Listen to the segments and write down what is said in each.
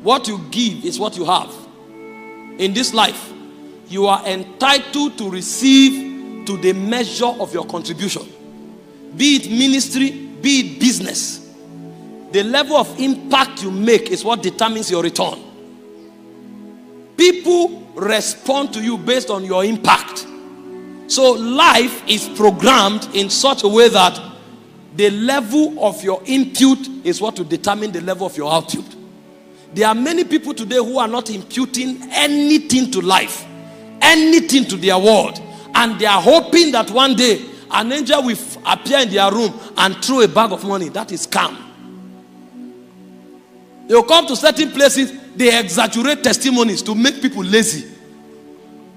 What you give is what you have. In this life, you are entitled to receive to the measure of your contribution. Be it ministry, be it business. The level of impact you make is what determines your return. People respond to you based on your impact. So life is programmed in such a way that the level of your input is what will determine the level of your output. There are many people today who are not imputing anything to life, anything to their world, and they are hoping that one day an angel will appear in their room and throw a bag of money. That is scam. They'll come to certain places, they exaggerate testimonies to make people lazy.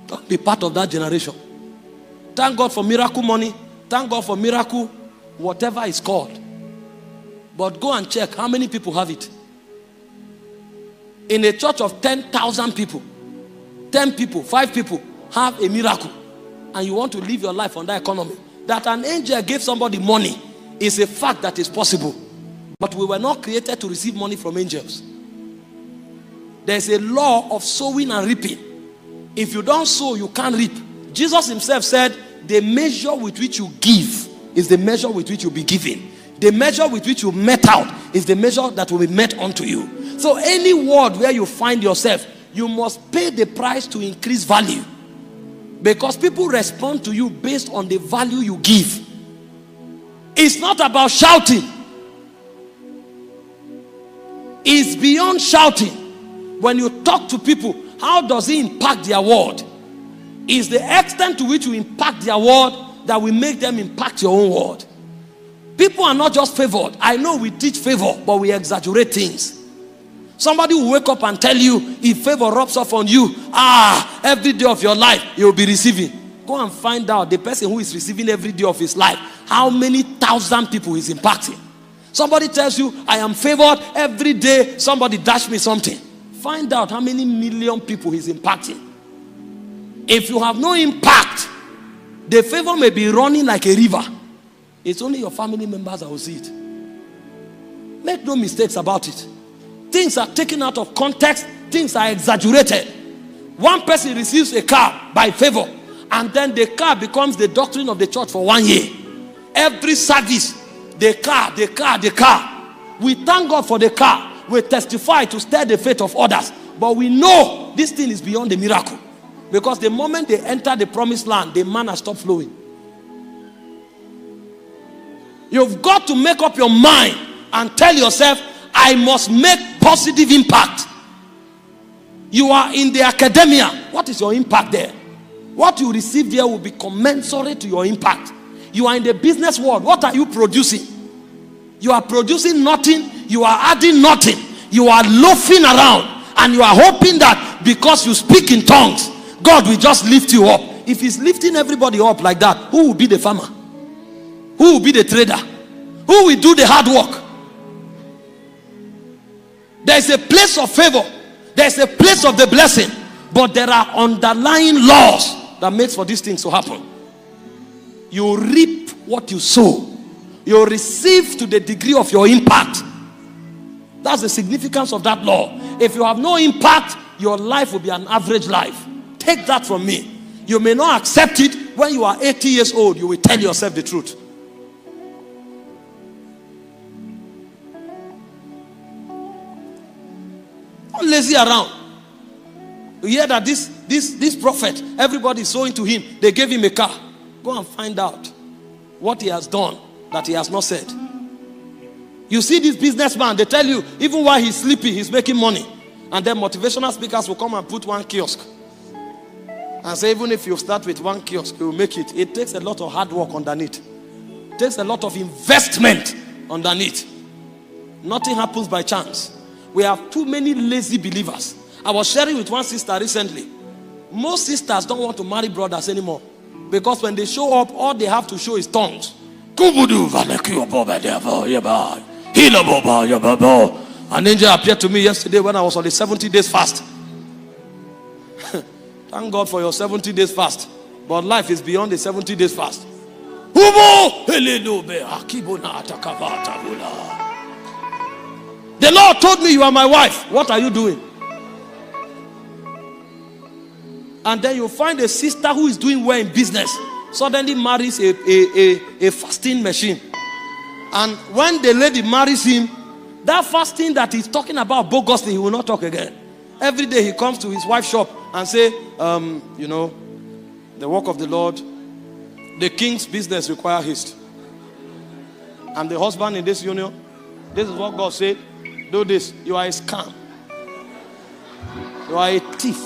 Don't be part of that generation. Thank God for miracle money. Thank God for miracle, whatever it's called. But go and check how many people have it. In a church of 10,000 people, 10 people, 5 people have a miracle. And you want to live your life on that economy. That an angel gave somebody money is a fact that is possible. But we were not created to receive money from angels. There's a law of sowing and reaping. If you don't sow, you can't reap. Jesus himself said, the measure with which you give is the measure with which you'll be given. The measure with which you met out is the measure that will be met unto you. So any word where you find yourself, you must pay the price to increase value. Because people respond to you based on the value you give. It's not about shouting. It's beyond shouting. When you talk to people, how does it impact their world? It's the extent to which you impact their world that will make them impact your own world. People are not just favored. I know we teach favor, but we exaggerate things. Somebody will wake up and tell you, if favor rubs off on you, every day of your life, you'll be receiving. Go and find out the person who is receiving every day of his life, how many thousand people he's impacting. Somebody tells you, I am favored every day, somebody dash me something. Find out how many million people he's impacting. If you have no impact, the favor may be running like a river. It's only your family members that will see it. Make no mistakes about it. Things are taken out of context. Things are exaggerated. One person receives a car by favor, and then the car becomes the doctrine of the church for 1 year. Every service, the car. We thank God for the car. We testify to stir the faith of others. But we know this thing is beyond the miracle. Because the moment they enter the promised land, the manna stops flowing. You've got to make up your mind and tell yourself, I must make positive impact. You are in the academia. What is your impact there? What you receive there will be commensurate to your impact. You are in the business world. What are you producing? You are producing nothing. You are adding nothing. You are loafing around. And you are hoping that because you speak in tongues, God will just lift you up. If he's lifting everybody up like that, who will be the farmer? Who will be the trader? Who will do the hard work? There's a place of favor. There's a place of the blessing. But there are underlying laws that makes for these things to happen. You reap what you sow. You receive to the degree of your impact. That's the significance of that law. If you have no impact, your life will be an average life. Take that from me. You may not accept it. When you are 80 years old, you will tell yourself the truth. Don't lazy around. You hear that this prophet, everybody is sowing to him. They gave him a car. Go and find out what he has done that he has not said. You see this businessman, they tell you, even while he's sleeping, he's making money. And then motivational speakers will come and put one kiosk. And say, even if you start with one kiosk, you will make it. It takes a lot of hard work underneath. It takes a lot of investment underneath. Nothing happens by chance. We have too many lazy believers. I was sharing with one sister recently. Most sisters don't want to marry brothers anymore. Because when they show up, all they have to show is tongues. An angel appeared to me yesterday when I was on the 70 days fast. Thank God for your 70 days fast. But life is beyond the 70 days fast. The The Lord told me you are my wife. What are you doing? And then you find a sister who is doing well in business, suddenly marries a fasting machine. And when the lady marries him, that fasting that he's talking about bogusly, he will not talk again. Every day he comes to his wife's shop and say, you know, the work of the Lord, the king's business requires haste. I'm the husband in this union. This is what God said. Do this. You are a scam. You are a thief.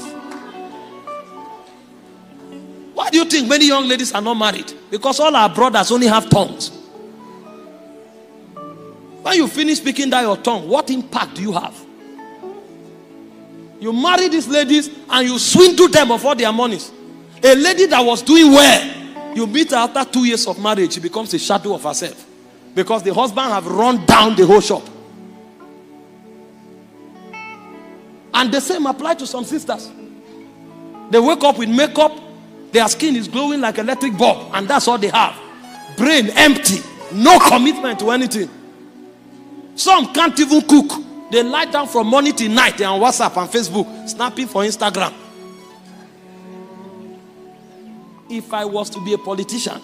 Why do you think many young ladies are not married? Because all our brothers only have tongues. When you finish speaking that your tongue, what impact do you have? You marry these ladies and you swindle them of all their monies. A lady that was doing well, you meet her after 2 years of marriage, she becomes a shadow of herself. Because the husband have run down the whole shop. And the same apply to some sisters. They wake up with makeup, their skin is glowing like electric bulb, and that's all they have. Brain empty, no commitment to anything. Some can't even cook. They lie down from morning till night. They're on WhatsApp and Facebook, snapping for Instagram. If I was to be a politician,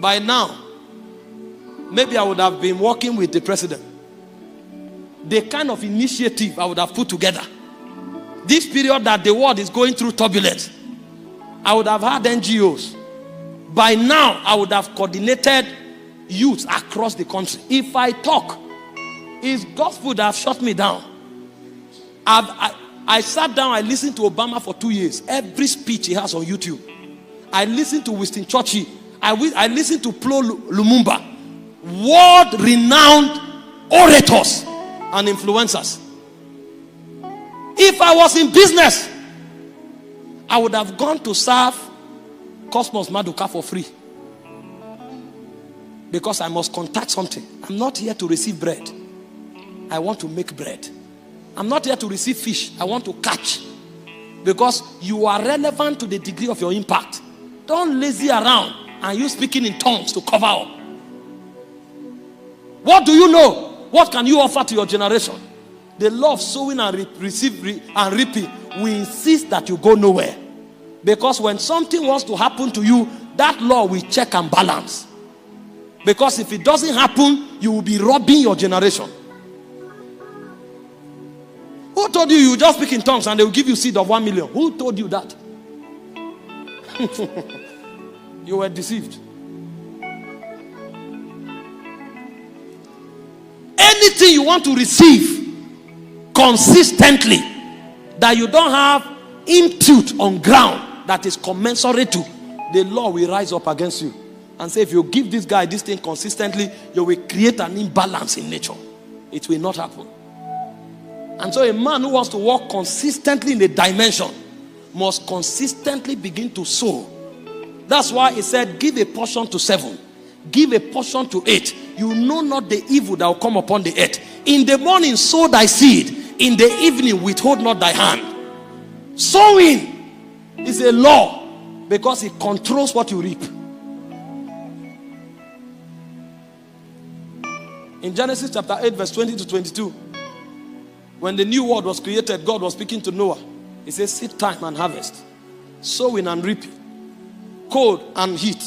by now, maybe I would have been working with the president. The kind of initiative I would have put together. This period that the world is going through turbulence, I would have had NGOs. By now, I would have coordinated youth across the country. If I talk, it's gospel that have shut me down. I sat down, I listened to Obama for 2 years. Every speech he has on YouTube. I listened to Winston Churchill. I listened to Flo Lumumba. World-renowned orators and influencers. If I was in business, I would have gone to serve Cosmos Maduka for free. Because I must contact something. I'm not here to receive bread. I want to make bread. I'm not here to receive fish. I want to catch. Because you are relevant to the degree of your impact. Don't lazy around and you speaking in tongues to cover up. What do you know? What can you offer to your generation? The law of sowing and reaping will insist that you go nowhere. Because when something wants to happen to you, that law will check and balance. Because if it doesn't happen, you will be robbing your generation. Who told you you just speak in tongues and they will give you seed of 1 million? Who told you that? You were deceived. Anything you want to receive consistently that you don't have input on ground that is commensurate to, the law will rise up against you and say, if you give this guy this thing consistently, you will create an imbalance in nature. It will not happen. And so a man who wants to walk consistently in a dimension must consistently begin to sow. That's why he said, give a portion to 7, give a portion to 8. You know not the evil that will come upon the earth. In the morning sow thy seed, in the evening withhold not thy hand. Sowing is a law because it controls what you reap. In Genesis chapter 8 verse 20 to 22, when the new world was created, God was speaking to Noah. He says, seed time and harvest, sowing and reaping, cold and heat,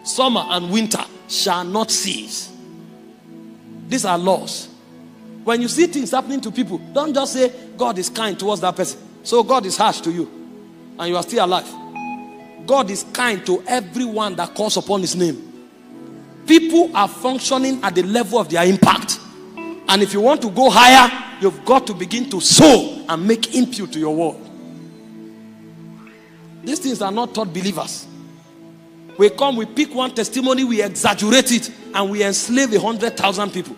summer and winter shall not cease. These are laws. When you see things happening to people, don't just say God is kind towards that person, so God is harsh to you and you are still alive. God is kind to everyone that calls upon his name. People are functioning at the level of their impact. And if you want to go higher, you've got to begin to sow and make input to your world. These things are not taught believers. We come, we pick one testimony, we exaggerate it, and we enslave 100,000 people.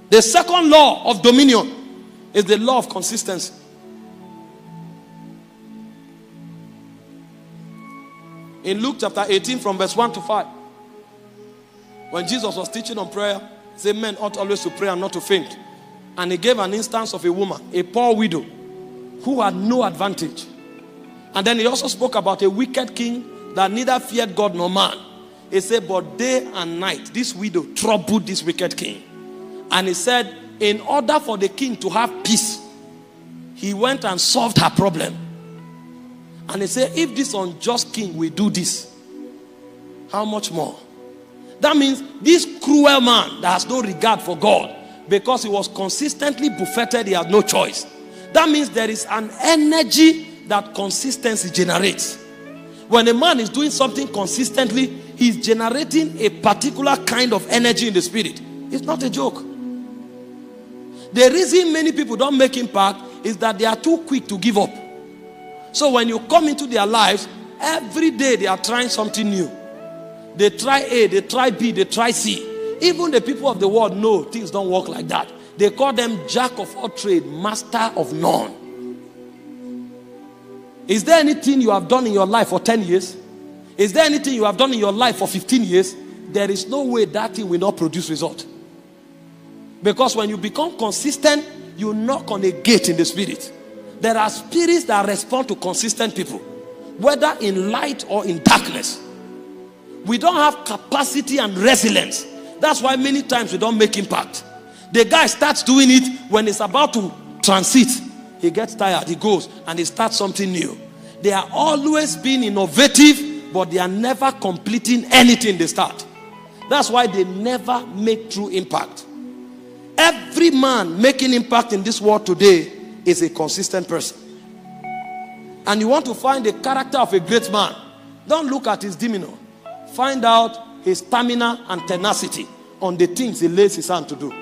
The second law of dominion is the law of consistency. In Luke chapter 18 from verse 1 to 5, when Jesus was teaching on prayer, he said men ought always to pray and not to faint. And he gave an instance of a woman, a poor widow, who had no advantage. And then he also spoke about a wicked king that neither feared God nor man. He said, but day and night, this widow troubled this wicked king. And he said, in order for the king to have peace, he went and solved her problem. And he said, if this unjust king will do this, how much more? That means this cruel man that has no regard for God, because he was consistently buffeted, he had no choice. That means there is an energy that consistency generates. When a man is doing something consistently, he's generating a particular kind of energy in the spirit. It's not a joke. The reason many people don't make impact is that they are too quick to give up. So when you come into their lives, every day they are trying something new. They try A, they try B, they try C. Even the people of the world know things don't work like that. They call them jack of all trade, master of none. Is there anything you have done in your life for 10 years? Is there anything you have done in your life for 15 years? There is no way that thing will not produce result. Because when you become consistent, you knock on a gate in the spirit. There are spirits that respond to consistent people, whether in light or in darkness. We don't have capacity and resilience. That's why many times we don't make impact. The guy starts doing it when it's about to transit. He gets tired, he goes, and he starts something new. They are always being innovative, but they are never completing anything they start. That's why they never make true impact. Every man making impact in this world today is a consistent person. And you want to find the character of a great man, don't look at his demeanor. Find out his stamina and tenacity on the things he lays his hand to do.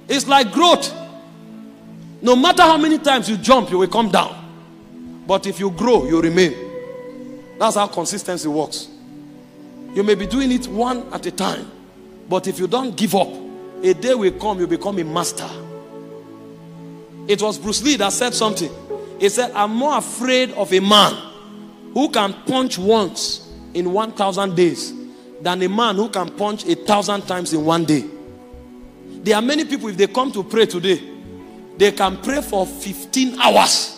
It's like growth. No matter how many times you jump, you will come down. But if you grow, you remain. That's how consistency works. You may be doing it one at a time, but if you don't give up, a day will come, you become a master. It was Bruce Lee that said something. He said, I'm more afraid of a man who can punch once in 1,000 days than a man who can punch 1,000 times in one day. There are many people, if they come to pray today, they can pray for 15 hours.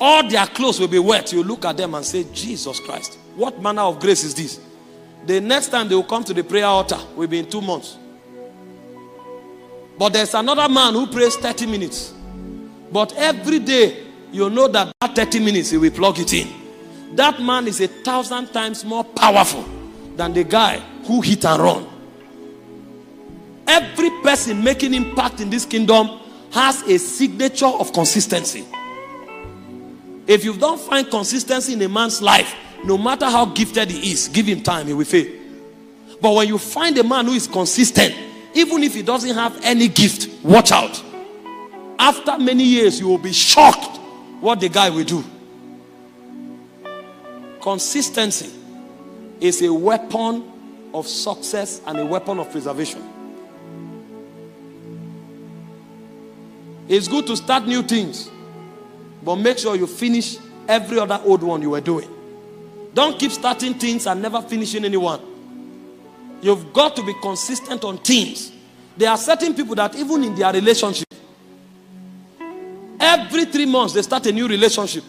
All their clothes will be wet. You look at them and say, Jesus Christ, what manner of grace is this? The next time they will come to the prayer altar will be in 2 months. But there's another man who prays 30 minutes. But every day, you know that 30 minutes, he will plug it in. That man is 1,000 times more powerful than the guy who hit and run. Every person making impact in this kingdom has a signature of consistency. If you don't find consistency in a man's life, no matter how gifted he is, give him time, he will fail. But when you find a man who is consistent, even if he doesn't have any gift, watch out. After many years, you will be shocked what the guy will do. Consistency is a weapon of success and a weapon of preservation. It's good to start new things, but make sure you finish every other old one you were doing. Don't keep starting things and never finishing anyone. You've got to be consistent on things. There are certain people that even in their relationship, every 3 months they start a new relationship.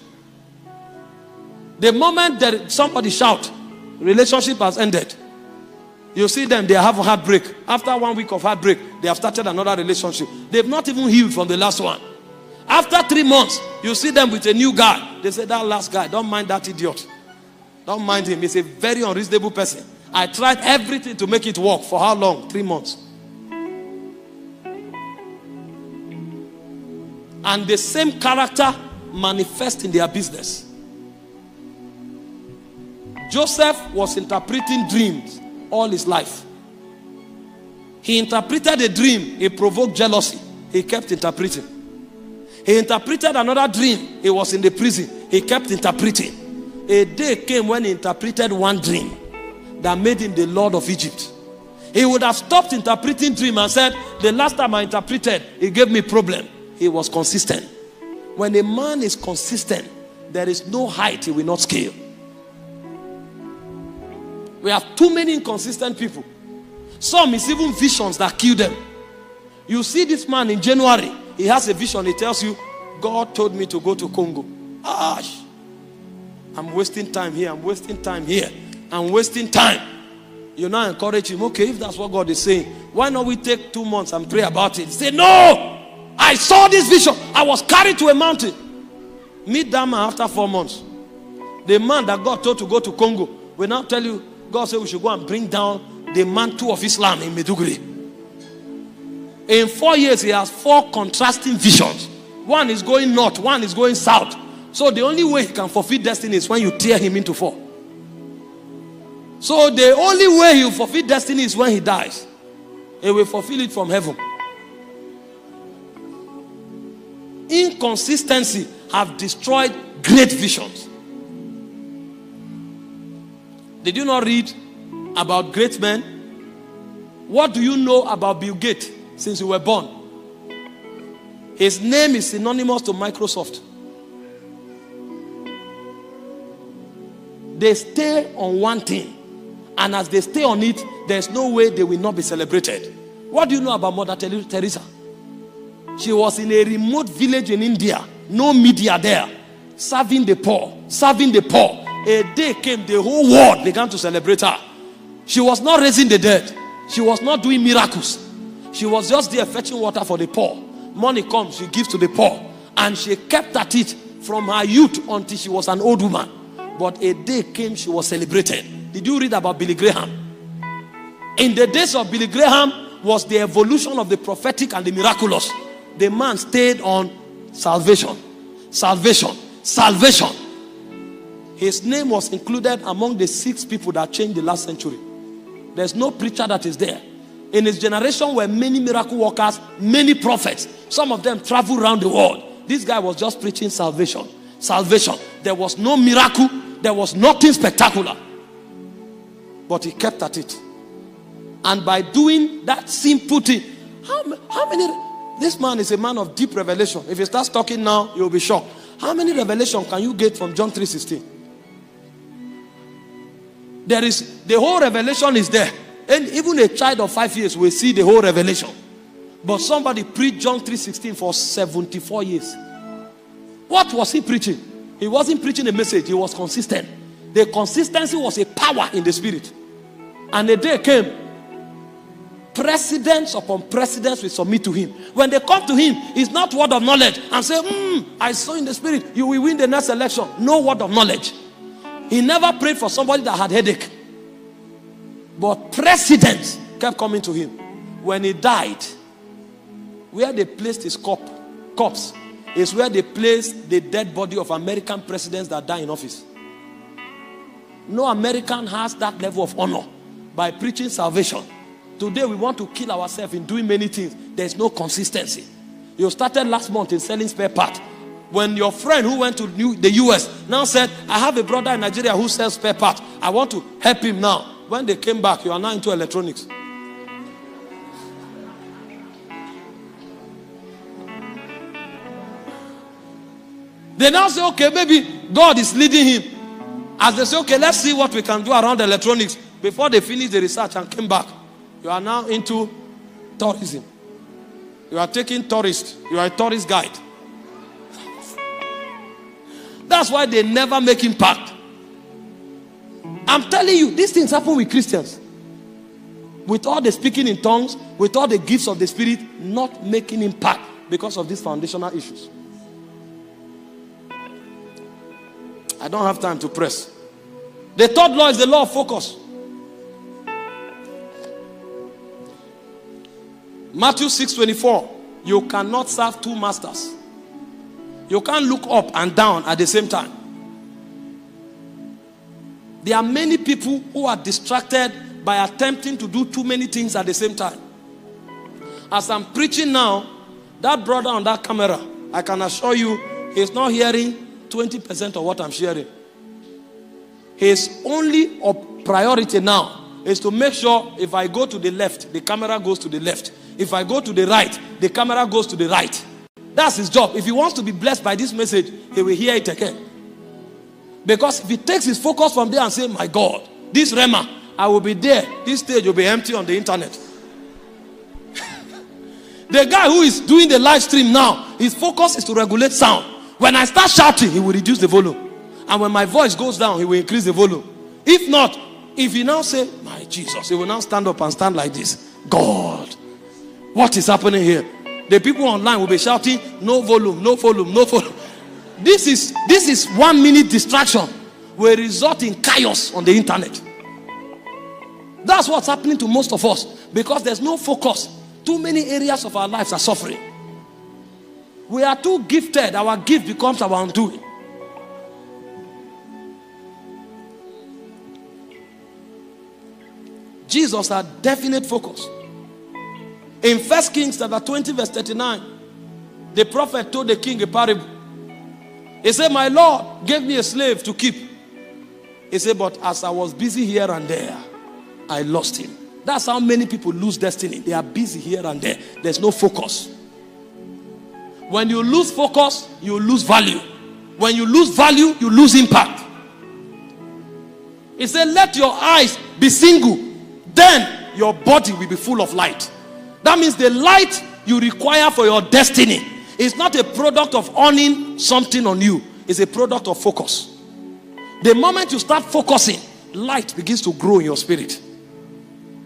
The moment that somebody shout, relationship has ended. You see them, they have a heartbreak. After 1 week of heartbreak, they have started another relationship. They've not even healed from the last one. After 3 months, you see them with a new guy. They say, that last guy, don't mind that idiot. Don't mind him. He's a very unreasonable person. I tried everything to make it work. For how long? 3 months. And the same character manifests in their business. Joseph was interpreting dreams all his life. He interpreted a dream. It provoked jealousy. He kept interpreting. He interpreted another dream. He was in the prison. He kept interpreting. A day came when he interpreted one dream that made him the Lord of Egypt. He would have stopped interpreting dream and said, the last time I interpreted, it gave me problem. He was consistent. When a man is consistent, there is no height he will not scale. We have too many inconsistent people. Some is even visions that kill them. You see this man in January, he has a vision. He tells you, God told me to go to Congo. I'm wasting time here. I'm wasting time here. I'm wasting time. You now encourage him. Okay, if that's what God is saying, why not we take 2 months and pray about it? Say, no, I saw this vision. I was carried to a mountain. Meet that man after 4 months. The man that God told to go to Congo will now tell you, God said we should go and bring down the mantle of Islam in Maiduguri. In 4 years, he has 4 contrasting visions. One is going north, one is going south. So the only way he can fulfill destiny is when you tear him into 4. So the only way he will fulfill destiny is when he dies. He will fulfill it from heaven. Inconsistency have destroyed great visions. Did you not read about great men? What do you know about Bill Gates since you were born? His name is synonymous to Microsoft. They stay on one thing. And as they stay on it, there's no way they will not be celebrated. What do you know about Mother Teresa? She was in a remote village in India. No media there. Serving the poor. Serving the poor. A day came, the whole world began to celebrate her. She was not raising the dead. She was not doing miracles. She was just there fetching water for the poor. Money comes, she gives to the poor. And she kept at it from her youth until she was an old woman. But a day came, she was celebrated. Did you read about Billy Graham? In the days of Billy Graham was the evolution of the prophetic and the miraculous. The man stayed on salvation. Salvation. Salvation. His name was included among the 6 people that changed the last century. There's no preacher that is there. In his generation were many miracle workers, many prophets. Some of them traveled around the world. This guy was just preaching salvation. Salvation. There was no miracle. There was nothing spectacular. But he kept at it. And by doing that simple thing, how many... This man is a man of deep revelation. If he starts talking now, you'll be shocked. How many revelation can you get from John 3:16? There is, the whole revelation is there. And even a child of 5 years will see the whole revelation. But somebody preached John 3:16 for 74 years. What was he preaching? He wasn't preaching a message. He was consistent. The consistency was a power in the spirit. And the day came, presidents upon presidents will submit to him. When they come to him, it's not word of knowledge and say, I saw in the spirit, you will win the next election. No word of knowledge. He never prayed for somebody that had headache. But presidents kept coming to him. When he died, where they placed his corpse is where they placed the dead body of American presidents that die in office. No American has that level of honor by preaching salvation. Today we want to kill ourselves in doing many things. There's no consistency. You started last month in selling spare parts. When your friend who went to the US now said, I have a brother in Nigeria who sells spare parts. I want to help him now. When they came back, you are now into electronics. They now say, okay, maybe God is leading him. As they say, okay, let's see what we can do around electronics. Before they finish the research and came back, you are now into tourism. You are taking tourists. You are a tourist guide. That's why they never make impact. I'm telling you, these things happen with Christians. With all the speaking in tongues, with all the gifts of the Spirit, not making impact because of these foundational issues. I don't have time to press. The third law is the law of focus. Matthew 6:24. You cannot serve 2 masters. You can't look up and down at the same time. There are many people who are distracted by attempting to do too many things at the same time. As I'm preaching now, that brother on that camera, I can assure you, he's not hearing 20% of what I'm sharing. His only priority now is to make sure if I go to the left, the camera goes to the left. If I go to the right, the camera goes to the right. That's his job. If he wants to be blessed by this message, he will hear it again. Because if he takes his focus from there and say, my God, this Rema, I will be there. This stage will be empty on the internet. The guy who is doing the live stream now, his focus is to regulate sound. When I start shouting, he will reduce the volume. And when my voice goes down, he will increase the volume. If not, if he now say, my Jesus, he will now stand up and stand like this. God, what is happening here? The people online will be shouting, no volume, no volume, no volume. This is 1 minute distraction will result in chaos on the internet. That's what's happening to most of us because there's no focus. Too many areas of our lives are suffering. We are too gifted. Our gift becomes our undoing. Jesus had definite focus. In 1 Kings chapter 20 verse 39, the prophet told the king a parable. He said, my Lord gave me a slave to keep. He said, but as I was busy here and there, I lost him. That's how many people lose destiny. They are busy here and there. There's no focus. When you lose focus, you lose value. When you lose value, you lose impact. He said, let your eyes be single. Then your body will be full of light. That means the light you require for your destiny is not a product of owning something on you. It's a product of focus. The moment you start focusing, light begins to grow in your spirit.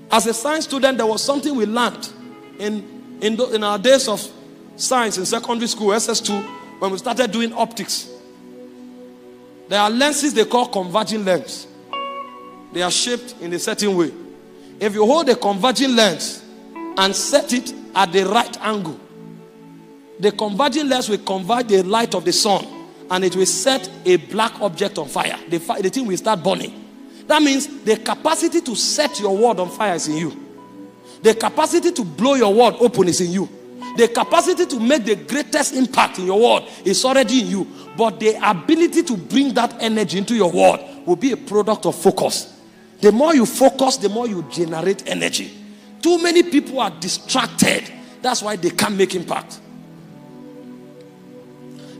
As a science student, there was something we learned in our days of science in secondary school, SS2, when we started doing optics. There are lenses they call converging lens. They are shaped in a certain way. If you hold a converging lens and set it at the right angle, the converging lens will converge the light of the sun and it will set a black object on fire. The thing will start burning. That means the capacity to set your world on fire is in you. The capacity to blow your world open is in you. The capacity to make the greatest impact in your world is already in you. But the ability to bring that energy into your world will be a product of focus. The more you focus, the more you generate energy. Too many people are distracted. That's why they can't make impact.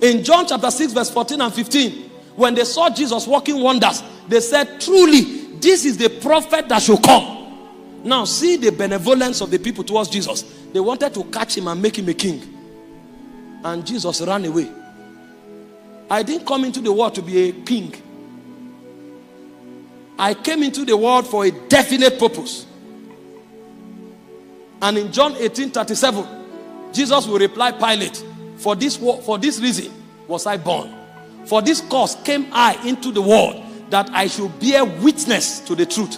In John chapter 6 verse 14 and 15, when they saw Jesus working wonders, they said, truly, this is the prophet that should come. Now see the benevolence of the people towards Jesus. They wanted to catch him and make him a king. And Jesus ran away. I didn't come into the world to be a king. I came into the world for a definite purpose. And in John 18:37, Jesus will reply Pilate, for this reason was I born. For this cause came I into the world, that I should bear witness to the truth.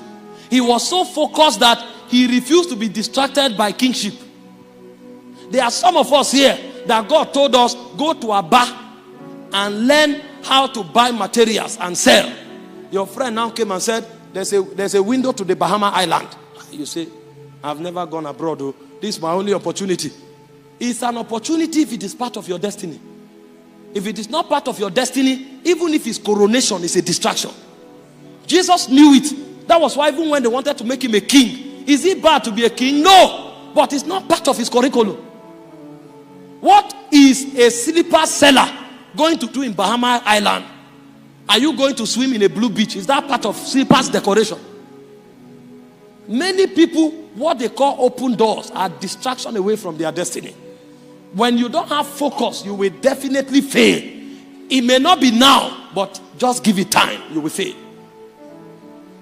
He was so focused that he refused to be distracted by kingship. There are some of us here that God told us, go to a bar and learn how to buy materials and sell. Your friend now came and said, there's a window to the Bahama Island. You say, I've never gone abroad. Oh. This is my only opportunity. It's an opportunity if it is part of your destiny. If it is not part of your destiny, even if it's coronation, it's a distraction. Jesus knew it. That was why even when they wanted to make him a king, is it bad to be a king? No. But it's not part of his curriculum. What is a slipper seller going to do in Bahama Island? Are you going to swim in a blue beach? Is that part of slippers decoration? Many people, what they call open doors, are distraction away from their destiny. When you don't have focus, you will definitely fail. It may not be now, but just give it time, you will fail.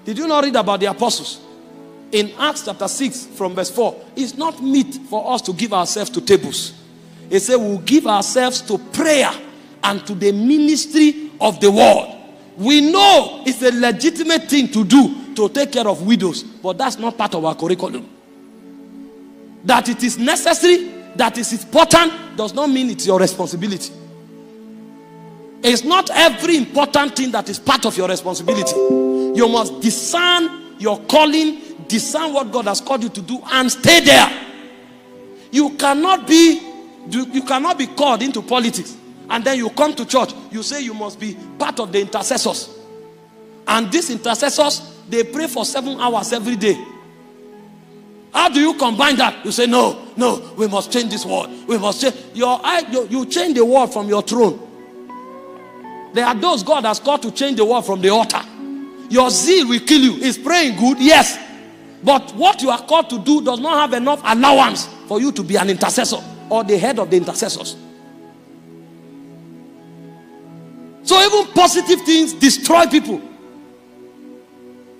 Did you not read about the apostles? In Acts chapter 6 from verse 4, it's not meet for us to give ourselves to tables. It said we'll give ourselves to prayer and to the ministry of the word. We know it's a legitimate thing to do to take care of widows, but that's not part of our curriculum. That it is necessary, that is important, does not mean it's your responsibility. It's not every important thing that is part of your responsibility. You must discern your calling, discern what God has called you to do, and stay there. You cannot be called into politics and then you come to church, you say you must be part of the intercessors. And these intercessors, they pray for 7 hours every day. How do you combine that? You say, no, we must change this world. We must change. You change the world from your throne. There are those God has called to change the world from the altar. Your zeal will kill you. Is praying good? Yes. But what you are called to do does not have enough allowance for you to be an intercessor or the head of the intercessors. So even positive things destroy people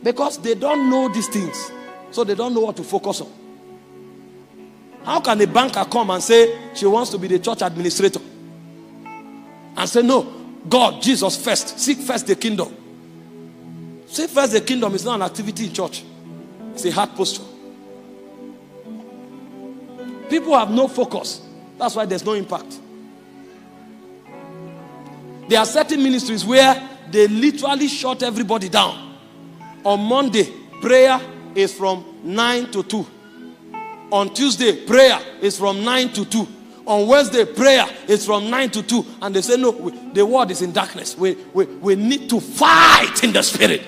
because they don't know these things. So they don't know what to focus on. How can a banker come and say she wants to be the church administrator and say, no, God, Jesus first, seek first the kingdom? Seek first the kingdom is not an activity in church. It's a heart posture. People have no focus. That's why there's no impact. There are certain ministries where they literally shut everybody down. On Monday, prayer is from 9 to 2. On Tuesday, prayer is from 9 to 2. On Wednesday, prayer is from 9 to 2. And they say, no, the world is in darkness. We need to fight in the spirit.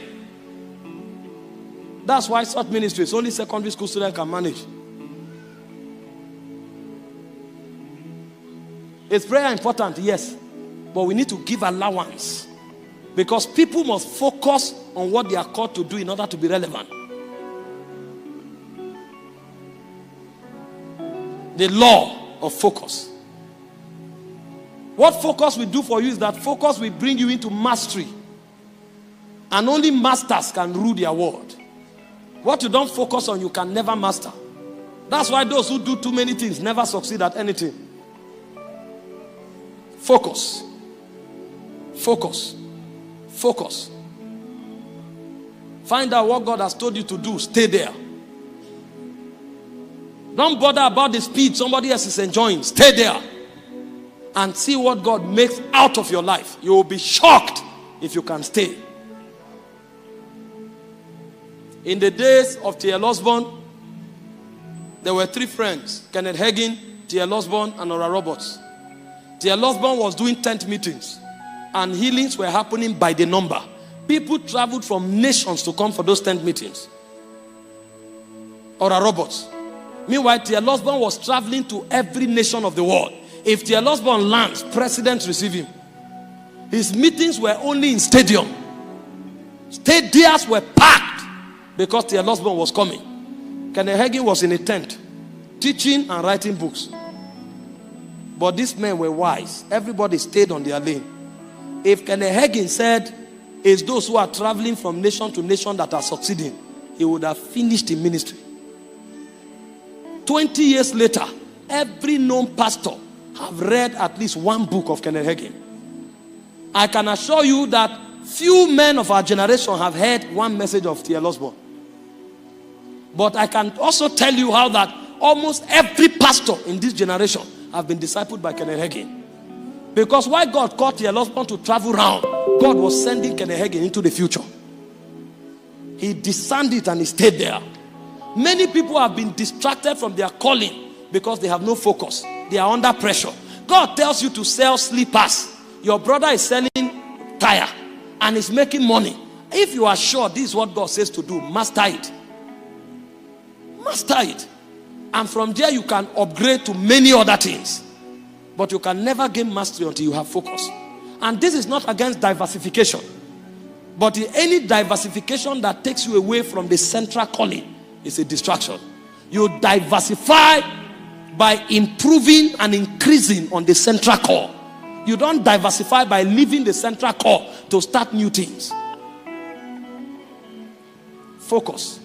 That's why such ministries, only secondary school students can manage. Is prayer important? Yes. But we need to give allowance. Because people must focus on what they are called to do in order to be relevant. The law of focus. What focus will do for you is that focus will bring you into mastery. And only masters can rule their world. What you don't focus on, you can never master. That's why those who do too many things never succeed at anything. Focus. Focus. Focus. Find out what God has told you to do. Stay there. Don't bother about the speed somebody else is enjoying. Stay there. And see what God makes out of your life. You will be shocked if you can stay. In the days of T.L. Osborne, there were 3 friends. Kenneth Hagin, T.L. Osborne, and Oral Roberts. T.L. Osborne was doing tent meetings. And healings were happening by the number. People traveled from nations to come for those tent meetings. Oral Roberts. Meanwhile, T.L. Osborne was traveling to every nation of the world. If T.L. Osborne lands, presidents receive him. His meetings were only in stadium. Stadiums were packed because T.L. Osborne was coming. Kenneth Hagin was in a tent, teaching and writing books. But these men were wise. Everybody stayed on their lane. If Kenneth Hagin said, it's those who are traveling from nation to nation that are succeeding, he would have finished in ministry. 20 years later, every known pastor have read at least one book of Kenneth Hagin. I can assure you that few men of our generation have heard one message of T.L. Osborne. But I can also tell you how that almost every pastor in this generation have been discipled by Kenneth Hagin. Because why God called T.L. Osborne to travel around, God was sending Kenneth Hagin into the future. He discerned it and he stayed there. Many people have been distracted from their calling because they have no focus. They are under pressure. God tells you to sell slippers. Your brother is selling tire and is making money. If you are sure this is what God says to do, master it. Master it. And from there you can upgrade to many other things. But you can never gain mastery until you have focus. And this is not against diversification. But any diversification that takes you away from the central calling is a distraction. You diversify by improving and increasing on the central core. You don't diversify by leaving the central core to start new things. Focus.